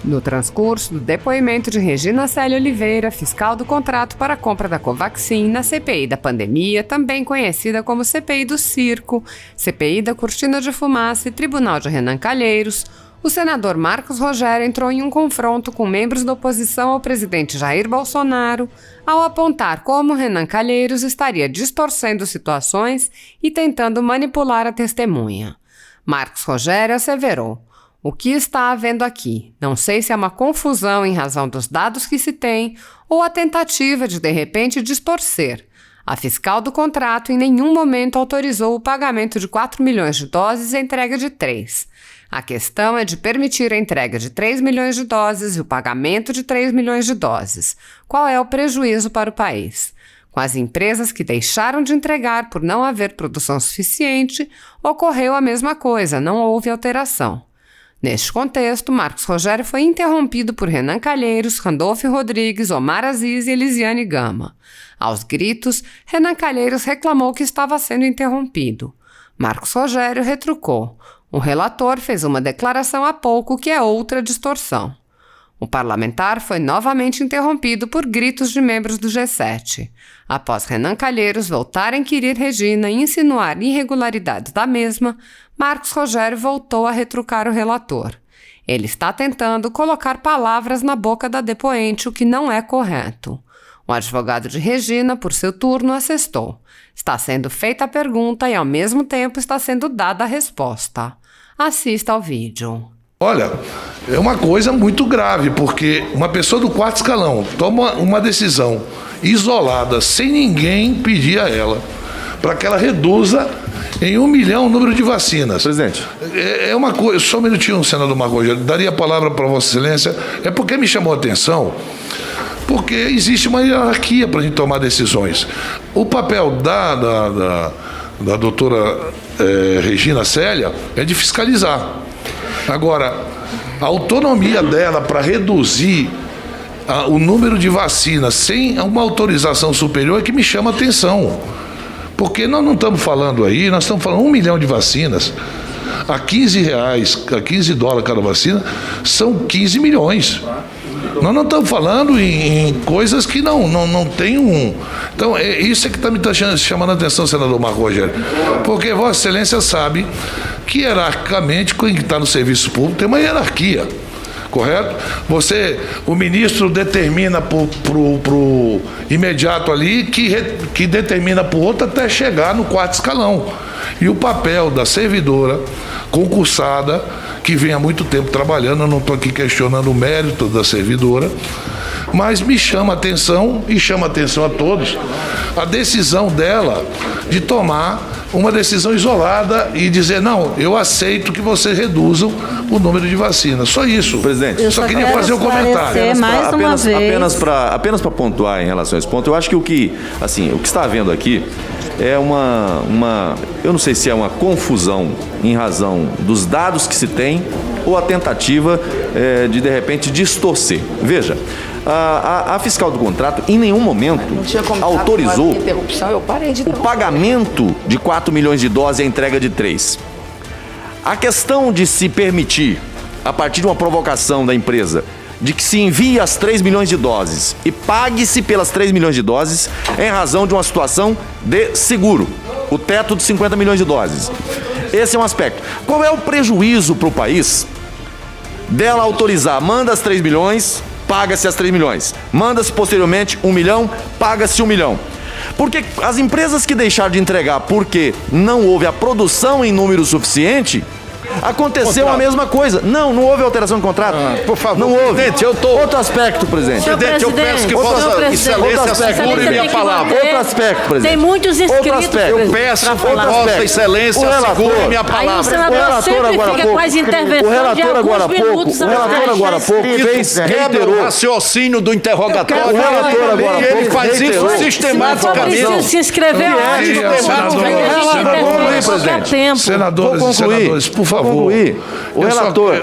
No transcurso do depoimento de Regina Célia Oliveira, fiscal do contrato para a compra da Covaxin na CPI da pandemia, também conhecida como CPI do Circo, CPI da Cortina de Fumaça e Tribunal de Renan Calheiros, o senador Marcos Rogério entrou em um confronto com membros da oposição ao presidente Jair Bolsonaro ao apontar como Renan Calheiros estaria distorcendo situações e tentando manipular a testemunha. Marcos Rogério asseverou: "O que está havendo aqui? Não sei se é uma confusão em razão dos dados que se tem ou a tentativa de repente, distorcer. A fiscal do contrato em nenhum momento autorizou o pagamento de 4 milhões de doses e a entrega de 3. A questão é de permitir a entrega de 3 milhões de doses e o pagamento de 3 milhões de doses. Qual é o prejuízo para o país? Com as empresas que deixaram de entregar por não haver produção suficiente, ocorreu a mesma coisa, não houve alteração." Neste contexto, Marcos Rogério foi interrompido por Renan Calheiros, Randolfo Rodrigues, Omar Aziz e Elisiane Gama. Aos gritos, Renan Calheiros reclamou que estava sendo interrompido. Marcos Rogério retrucou: "O relator fez uma declaração há pouco que é outra distorção." O parlamentar foi novamente interrompido por gritos de membros do G7. Após Renan Calheiros voltar a inquirir Regina e insinuar irregularidades da mesma, Marcos Rogério voltou a retrucar o relator. Ele está tentando colocar palavras na boca da depoente, o que não é correto. O advogado de Regina, por seu turno, assestou: "Está sendo feita a pergunta e, ao mesmo tempo, está sendo dada a resposta." Assista ao vídeo. Olha, é uma coisa muito grave, porque uma pessoa do quarto escalão toma uma decisão isolada, sem ninguém pedir a ela, para que ela reduza em 1 milhão o número de vacinas. Presidente. É uma coisa, só um minutinho, senador Marcos Rogério, daria a palavra para Vossa Excelência. É porque me chamou a atenção, porque existe uma hierarquia para a gente tomar decisões. O papel da doutora Regina Célia é de fiscalizar. Agora, a autonomia dela para reduzir o número de vacinas sem uma autorização superior é que me chama a atenção. Porque nós não estamos falando aí, nós estamos falando 1 milhão de vacinas. A R$15, a $15 cada vacina, são 15 milhões. Nós não estamos falando em coisas que não tem um... Então, isso é que está me chamando a atenção, senador Marcos Rogério. Porque Vossa Excelência sabe que, hierarquicamente, quem está no serviço público tem uma hierarquia, correto? O ministro determina pro imediato ali, que determina para o outro até chegar no quarto escalão. E o papel da servidora concursada, que vem há muito tempo trabalhando, eu não estou aqui questionando o mérito da servidora, mas me chama a atenção, e chama a atenção a todos, a decisão dela de tomar uma decisão isolada e dizer: "Não, eu aceito que vocês reduzam o número de vacinas." Só isso. Presidente, eu só queria fazer um comentário. Apenas para pontuar em relação a esse ponto, eu acho que o que está havendo aqui é eu não sei se é uma confusão em razão dos dados que se tem ou a tentativa de repente, distorcer. Veja, a fiscal do contrato em nenhum momento autorizou o pagamento de 4 milhões de doses e a entrega de 3. A questão de se permitir, a partir de uma provocação da empresa, de que se envie as 3 milhões de doses e pague-se pelas 3 milhões de doses em razão de uma situação de seguro, o teto de 50 milhões de doses. Esse é um aspecto. Qual é o prejuízo para o país dela autorizar? Manda as 3 milhões, paga-se as 3 milhões. Manda-se posteriormente 1 milhão, paga-se 1 milhão. Porque as empresas que deixaram de entregar porque não houve a produção em número suficiente, aconteceu a mesma coisa. Não houve alteração de contrato. Por favor, não houve. presidente, Outro aspecto, presidente. Presidente, eu peço que Vossa Excelência segure minha palavra. Outro aspecto, presidente. Tem muitos inscritos. Eu peço que Vossa Excelência segure minha palavra. Aí o senador sempre fica com as intervenções de alguns minutos. O relator agora há pouco quebra o raciocínio do interrogatório. O relator agora há pouco ele faz isso sistematicamente. Se for preciso se inscrever, ótimo. Senadores e senadores, por favor. concluir. O relator...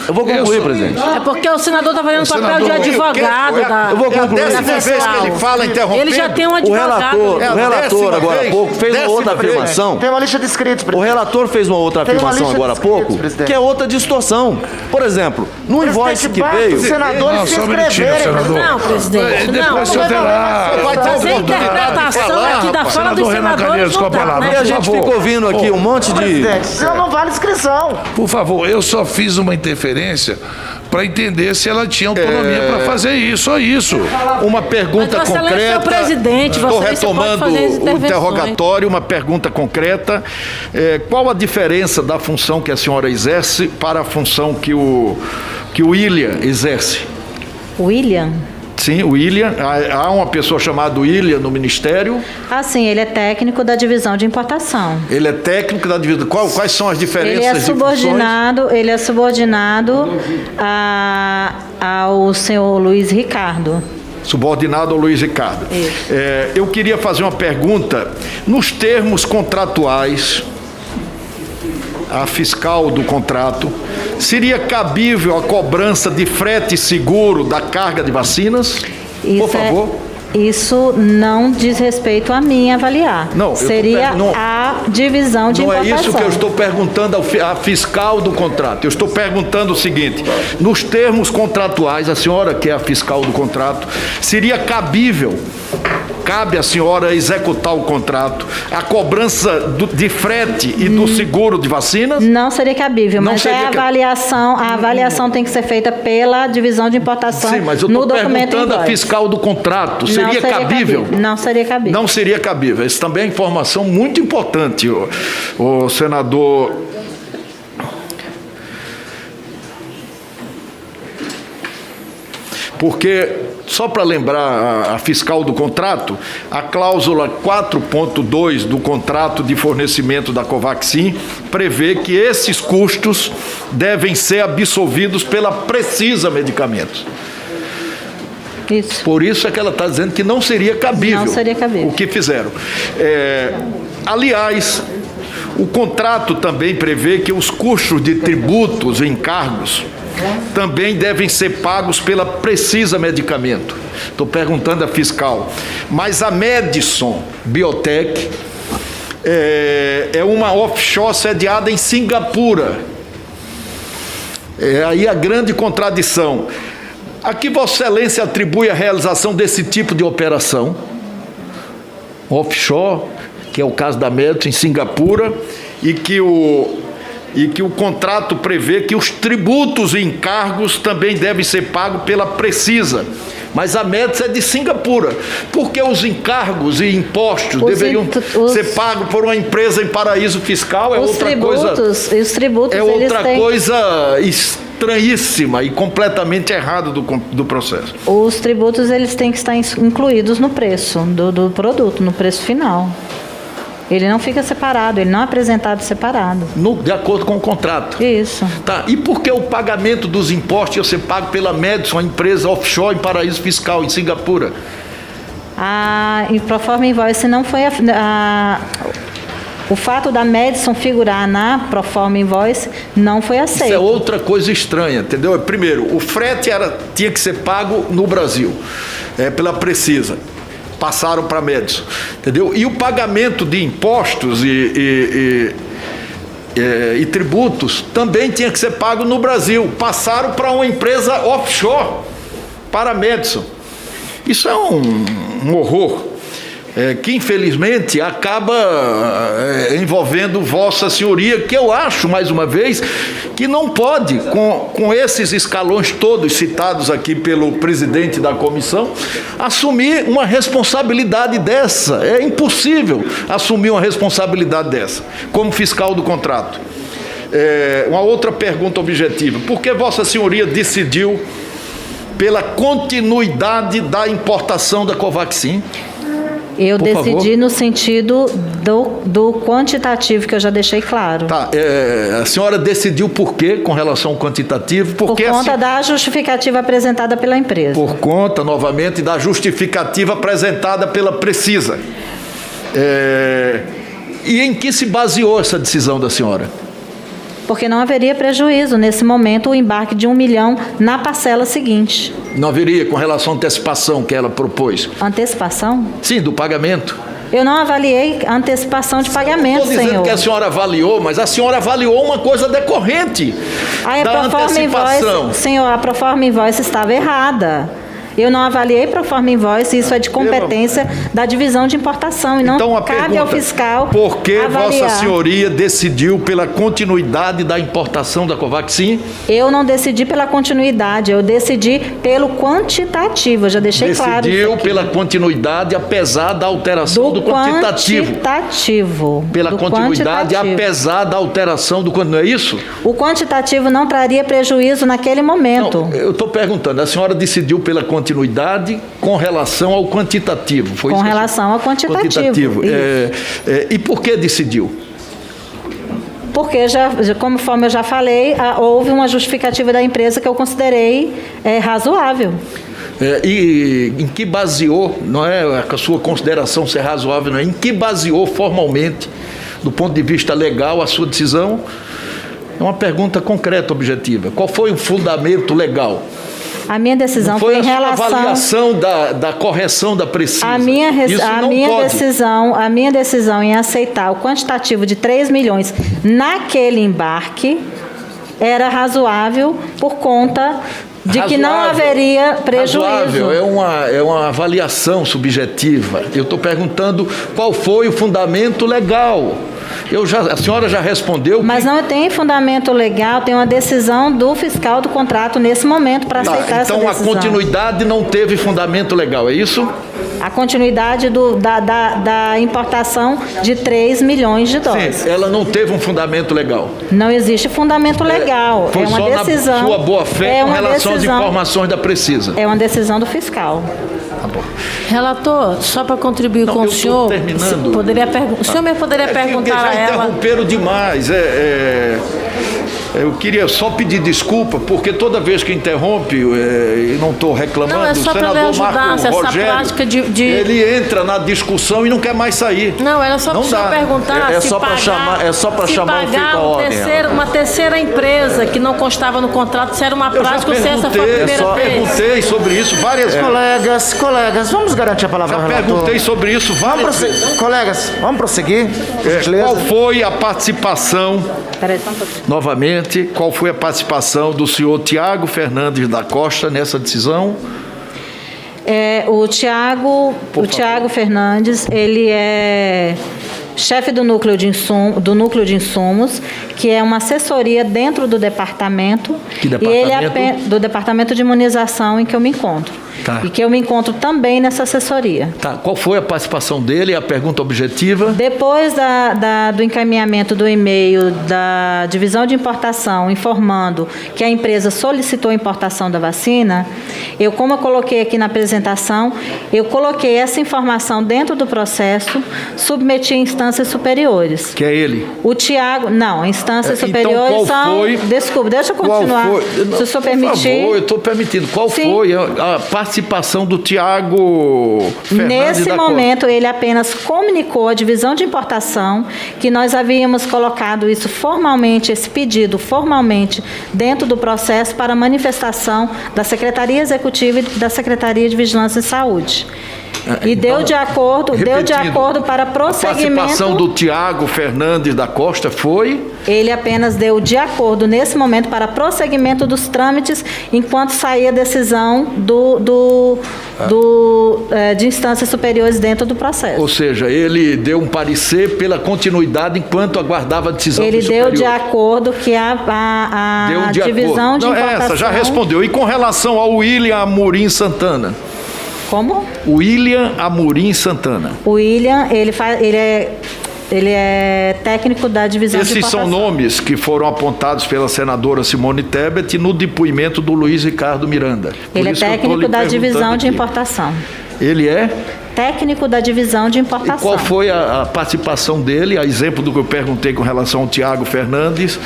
Eu vou concluir, presidente. É porque o senador está fazendo papel de advogado Eu vou concluir. É a 10ª vez que ele fala interrompendo. Ele já tem um O advogado. relator agora há pouco, fez uma outra afirmação. Tem uma lista de inscritos, O presidente. relator fez uma outra Tem uma afirmação lista agora há de inscritos, pouco, presidente. que é outra distorção. Por exemplo, no invoice que Basta veio... os senadores Não, se só um minutinho, inscreverem. senador. Não, presidente, não. Depois o senhor terá... Vai ter Fazer interpretação aqui da fala dos Senador Renan Calheiros, senadores com a não dá, palavra. né? E a gente Por favor. ficou ouvindo aqui um monte de... Presidente, senão não vale inscrição. Por favor, eu só fiz uma interferência para entender se ela tinha autonomia para fazer isso, só isso. Uma pergunta Mas, Vossa Excelência, é o concreta. presidente, Estou Vossa Excelência pode retomando fazer as o intervenções. interrogatório, uma pergunta concreta. Qual a diferença da função que a senhora exerce para a função que o William exerce? William? Sim, o William. Há uma pessoa chamada William no Ministério. Ah, sim, ele é técnico da divisão de importação. Ele é técnico da divisão. Quais são as diferenças Ele é de funções? subordinado ao senhor Luiz Ricardo. Subordinado ao Luiz Ricardo. Eu queria fazer uma pergunta. Nos termos contratuais, a fiscal do contrato, seria cabível a cobrança de frete seguro da carga de vacinas? Por favor. Isso não diz respeito a mim avaliar. Não, seria a divisão de importação. Não é isso que eu estou perguntando à fiscal do contrato. Eu estou perguntando o seguinte: nos termos contratuais, a senhora que é a fiscal do contrato, seria cabível, cabe à senhora executar o contrato, a cobrança de frete e do seguro de vacinas? Não seria cabível, Não mas seria a avaliação tem que ser feita pela divisão de importação. Sim, mas eu no estou documento perguntando à invoice. fiscal do contrato. Seria cabível? Não seria cabível. Não seria cabível. Isso também é informação muito importante, o senador. Porque, só para lembrar a fiscal do contrato, a cláusula 4.2 do contrato de fornecimento da Covaxin prevê que esses custos devem ser absolvidos pela Precisa Medicamentos. Isso. Por isso é que ela está dizendo que não seria cabível, Não seria cabível. o que fizeram. Aliás, o contrato também prevê que os custos de tributos e encargos também devem ser pagos pela Precisa Medicamento. Estou perguntando à fiscal. Mas a Madison Biotech é uma offshore sediada em Singapura. É aí a grande contradição. A que Vossa Excelência atribui a realização desse tipo de operação? Offshore, que é o caso da Madison em Singapura, e que o contrato prevê que os tributos e encargos também devem ser pagos pela Precisa. Mas a Madison é de Singapura. Por que os encargos e impostos deveriam ser pagos por uma empresa em paraíso fiscal? É outra coisa. Os tributos, É outra coisa estranhíssima e completamente errada do processo. Os tributos eles têm que estar incluídos no preço do produto, no preço final. Ele não fica separado, ele não é apresentado separado. De acordo com o contrato. Isso. Tá. E por que o pagamento dos impostos ia ser pago pela Madison, a empresa offshore em paraíso fiscal em Singapura? Em Proforma Invoice não foi o fato da Madison figurar na Proforma Invoice não foi aceito. Isso é outra coisa estranha, entendeu? Primeiro, o frete tinha que ser pago no Brasil, pela Precisa. Passaram para a Madison, entendeu? E o pagamento de impostos e tributos também tinha que ser pago no Brasil. Passaram para uma empresa offshore, para a Madison. Isso é um horror. Que infelizmente acaba envolvendo Vossa Senhoria, que eu acho, mais uma vez, que não pode, com esses escalões todos citados aqui pelo presidente da comissão, assumir uma responsabilidade dessa. É impossível assumir uma responsabilidade dessa, como fiscal do contrato. Uma outra pergunta objetiva: por que Vossa Senhoria decidiu pela continuidade da importação da Covaxin? Eu decidi favor. no sentido do quantitativo, que eu já deixei claro. Tá, a senhora decidiu por quê com relação ao quantitativo? Por conta da justificativa apresentada pela empresa. Por conta, novamente, da justificativa apresentada pela Precisa. E em que se baseou essa decisão da senhora? porque não haveria prejuízo nesse momento o embarque de 1 milhão na parcela seguinte. Não haveria com relação à antecipação que ela propôs? Antecipação? Sim, do pagamento. Eu não avaliei a antecipação de pagamento, Estou dizendo senhor. que a senhora avaliou, mas a senhora avaliou uma coisa decorrente da antecipação. Senhor, a proforma invoice estava errada. Eu não avaliei proforma invoice, isso é de competência da divisão de importação e não então, cabe ao fiscal por que avaliar. Vossa Senhoria decidiu pela continuidade da importação da Covaxin? Eu não decidi pela continuidade, eu decidi pelo quantitativo, eu já deixei claro. Decidiu pela continuidade, apesar da alteração do quantitativo. Pela continuidade, apesar da alteração do quantitativo, não é isso? O quantitativo não traria prejuízo naquele momento. Não, eu estou perguntando, a senhora decidiu pela continuidade com relação ao quantitativo? Foi com isso relação ao quantitativo. E por que decidiu? Porque, conforme eu já falei, houve uma justificativa da empresa que eu considerei razoável. E em que baseou, não é a sua consideração ser razoável, não é? Em que baseou formalmente, do ponto de vista legal, a sua decisão? É uma pergunta concreta, objetiva. Qual foi o fundamento legal? A minha decisão foi em relação... Foi a avaliação da correção da Precisa. A minha decisão em aceitar o quantitativo de 3 milhões naquele embarque era razoável por conta de que não haveria prejuízo. Razoável é uma avaliação subjetiva. Eu estou perguntando qual foi o fundamento legal. A senhora já respondeu. Mas não tem fundamento legal, tem uma decisão do fiscal do contrato nesse momento para aceitar essa decisão. Então a continuidade não teve fundamento legal, é isso? A continuidade da importação de 3 milhões de dólares. Sim, ela não teve um fundamento legal. Não existe fundamento legal. Foi uma só decisão. Na sua boa-fé com relação às informações da Precisa. É uma decisão do fiscal. Relator, só para contribuir com o senhor, o senhor me poderia perguntar a ela... Interromperam demais. Eu queria só pedir desculpa, porque toda vez que interrompe, e não estou reclamando, não, é só o senador ajudar, Marco Rogério, prática ele entra na discussão e não quer mais sair. Não, era só para o senhor perguntar se uma terceira empresa que não constava no contrato, se era uma prática ou se essa foi a primeira vez. Eu perguntei sobre isso várias vezes. Colegas, vamos garantir a palavra ao relator. Perguntei sobre isso várias vezes. Colegas, vamos prosseguir? Qual foi a participação, novamente, qual foi a participação do senhor Tiago Fernandes da Costa nessa decisão? O Tiago Fernandes, ele é chefe do núcleo de insumos, que é uma assessoria dentro do departamento. Que departamento? E ele do departamento de imunização em que eu me encontro. Tá. E que eu me encontro também nessa assessoria. Tá. Qual foi a participação dele? A pergunta objetiva? Depois do encaminhamento do e-mail da divisão de importação informando que a empresa solicitou a importação da vacina, como eu coloquei aqui na apresentação, eu coloquei essa informação dentro do processo, submeti a instâncias superiores. Que é ele? O Tiago, não, instâncias superiores são... Foi? Desculpa, deixa eu continuar, se o senhor permitir. Por favor, eu estou permitindo. Qual foi a participação do Tiago Fernandes Nesse momento, ele apenas comunicou à divisão de importação que nós havíamos colocado isso formalmente, esse pedido formalmente, dentro do processo para manifestação da Secretaria Executiva e da Secretaria de Vigilância e Saúde. E deu de acordo para prosseguimento. A participação do Tiago Fernandes da Costa foi? Ele apenas deu de acordo nesse momento para prosseguimento dos trâmites enquanto saía a decisão de instâncias superiores dentro do processo. Ou seja, ele deu um parecer pela continuidade enquanto aguardava a decisão Ele superior. deu de acordo que a divisão de importação... Essa já respondeu. E com relação ao William Amorim Santana? Como? William Amorim Santana. O William, ele é técnico da divisão de importação. Esses são nomes que foram apontados pela senadora Simone Tebet no depoimento do Luiz Ricardo Miranda. Ele é técnico da divisão de importação. Ele é? Técnico da divisão de importação. E qual foi a participação dele, a exemplo do que eu perguntei com relação ao Tiago Fernandes,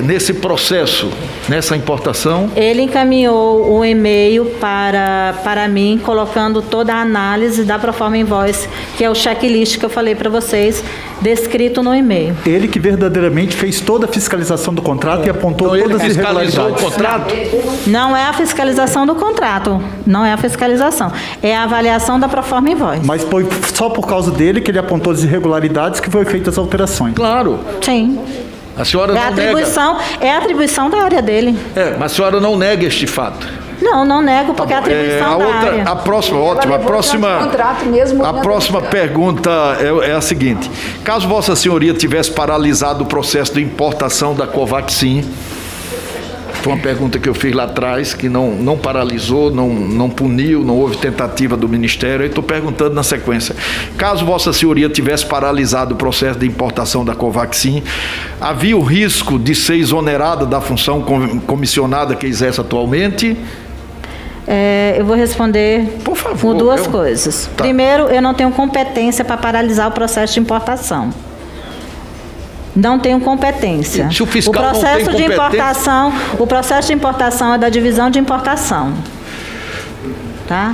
nesse processo, nessa importação? Ele encaminhou um e-mail para mim, colocando toda a análise da Proforma Invoice, que é o checklist que eu falei para vocês, descrito no e-mail. Ele que verdadeiramente fez toda a fiscalização do contrato e apontou Então, todas as ele fiscalizou o irregularidades. contrato? Não é a fiscalização do contrato, não é a fiscalização, é a avaliação da proforma invoice. Mas foi só por causa dele que ele apontou as irregularidades que foram feitas as alterações. Claro. Sim. A senhora não nega. É a atribuição da área dele. Mas a senhora não nega este fato. Não nego, porque é a atribuição da área. A próxima, ótimo. A próxima pergunta é a seguinte: caso Vossa Senhoria tivesse paralisado o processo de importação da Covaxin, foi uma pergunta que eu fiz lá atrás, que não paralisou, não puniu, não houve tentativa do Ministério. Eu estou perguntando na sequência. Caso Vossa Senhoria tivesse paralisado o processo de importação da Covaxin, havia o risco de ser exonerada da função comissionada que exerce atualmente? Eu vou responder Por favor, com duas coisas. Tá. Primeiro, eu não tenho competência para paralisar o processo de importação. Não tenho competência. Se o fiscal não tem competência... O processo de importação é da divisão de importação. Tá?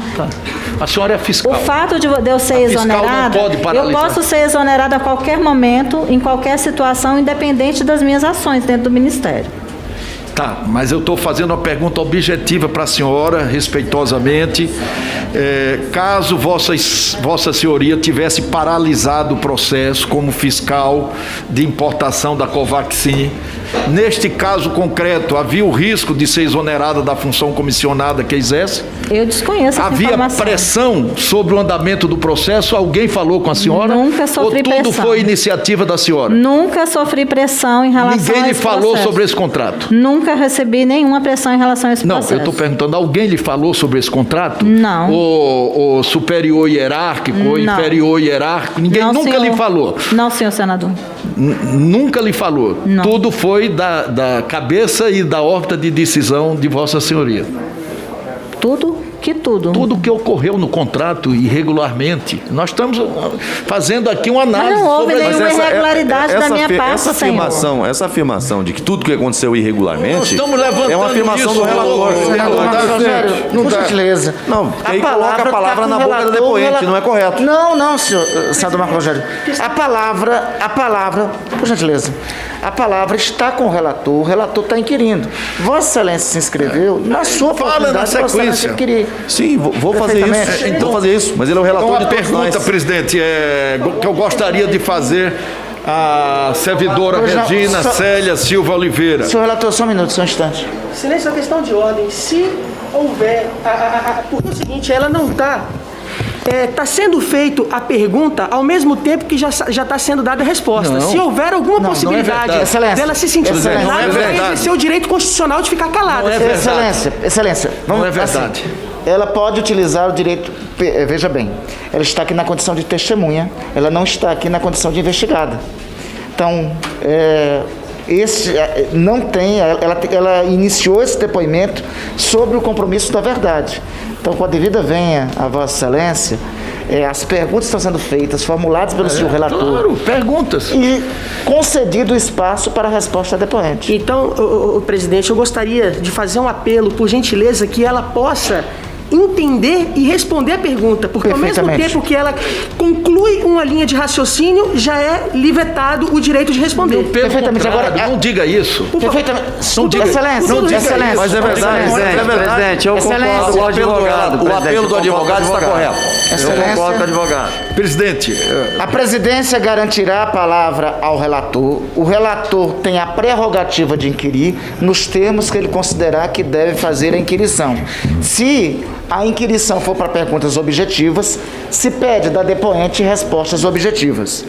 A senhora é fiscal. O fato de eu ser exonerada, eu posso ser exonerada a qualquer momento, em qualquer situação, independente das minhas ações dentro do Ministério. Tá, mas eu estou fazendo uma pergunta objetiva para a senhora, respeitosamente. Caso Vossa Senhoria tivesse paralisado o processo como fiscal de importação da Covaxin, neste caso concreto, havia o risco de ser exonerada da função comissionada que exerce? Eu desconheço essa informação. Havia pressão sobre o andamento do processo? Alguém falou com a senhora? Nunca sofri pressão. Ou tudo foi iniciativa da senhora? Nunca sofri pressão em relação a esse Ninguém lhe falou processo. sobre esse contrato? Nunca recebi nenhuma pressão em relação a esse processo. Não, eu estou perguntando, alguém lhe falou sobre esse contrato? Não. O superior hierárquico, ou inferior hierárquico? Ninguém nunca lhe falou? Não, senhor senador. Nunca lhe falou? Não. Tudo foi da cabeça e da órbita de decisão de Vossa Senhoria? Tudo? Que tudo? Tudo que ocorreu no contrato irregularmente. Nós estamos fazendo aqui uma análise. Mas não houve sobre nenhuma irregularidade da minha parte, essa afirmação de que tudo que aconteceu irregularmente é uma afirmação do relator. Por gentileza. Não, aí coloca a palavra na boca do depoente, não é correto. Não, senador Marco Rogério. A palavra, por gentileza, a palavra está com o relator está inquirindo. Vossa Excelência se inscreveu na sua oportunidade, Vossa Excelência inquirir. Sim, vou fazer isso. Então, fazer isso. Mas ele é o relator de todos nós. Pergunta, presidente, que eu gostaria de fazer à servidora Regina Célia Silva Oliveira. Senhor relator, só um minuto, só um instante. Silêncio, é uma questão de ordem. Se houver... Porque é o seguinte, ela não está... Está sendo feito a pergunta ao mesmo tempo que já está sendo dada a resposta. Não. Se houver alguma possibilidade dela se sentir exonerada, ela vai exercer o direito constitucional de ficar calada. Excelência, vamos, não é verdade. Assim, ela pode utilizar o direito... Veja bem, ela está aqui na condição de testemunha, ela não está aqui na condição de investigada. Então, não tem... Ela iniciou esse depoimento sobre o compromisso da verdade. Então, com a devida venha a Vossa Excelência, as perguntas estão sendo feitas, formuladas pelo senhor relator. Claro, perguntas. E concedido o espaço para a resposta da depoente. Então, o presidente, eu gostaria de fazer um apelo, por gentileza, que ela possa entender e responder a pergunta, porque ao mesmo tempo que ela conclui uma linha de raciocínio, já é lhe vetado o direito de responder. Perfeitamente. Agora, não diga isso. Perfeitamente. Excelência. Mas é verdade, presidente. Eu concordo com o advogado. O apelo do advogado está correto. Eu concordo com o advogado. Presidente, a presidência garantirá a palavra ao relator. O relator tem a prerrogativa de inquirir nos termos que ele considerar que deve fazer a inquirição. Se a inquirição for para perguntas objetivas, se pede da depoente respostas objetivas.